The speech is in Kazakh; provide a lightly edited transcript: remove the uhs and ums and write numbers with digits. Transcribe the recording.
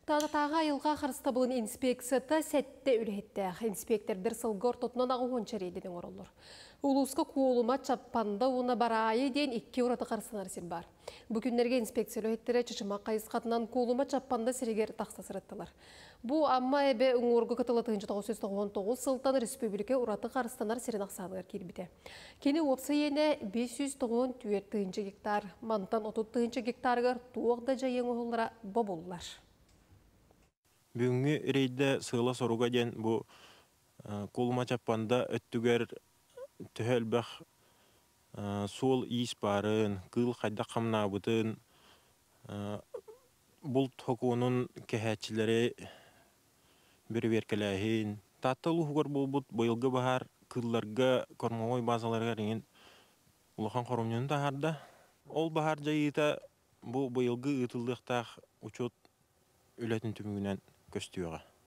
Тағы айылға қарыстабылын инспекцията сәтті үлеттәқ. Инспектордер сылғыр тұтынан ағы ончар едінің орылыр. Улуска куолума чаппанда оны барайы ден 2 ұраты қарсынар сен бар. Бүкіндерге инспекциялы еттері чышыма қайыз қатынан куолума чаппанда сірегер тақсасыраттылар. Бұ амма әбе ұңырғы қытылы 1999 сылтан республика ұраты қарыстанар серен ақсанығар келбіде. Кені опсы ені 594 гектар, мантан 30 гектарығыр туғда жайын ұғылыра бабулылар. Бүгінгі рейді сығыла соруға ден бұл қолыма чаппанда өттігер түхәлбәқ сол ис барын, қыл қайда қамнабытын, бұл тоқуының кәхәтчілері бір веркеләйін. Таттылы ғығыр бұл бұд бұйылғы бағар қылларға, кормовой базаларға реген ұлыған қорымнен тағарда. Ол бағар жайыта бұл бұйылғы ұтылдықтақ учет үләтін түмігінен көстіуға.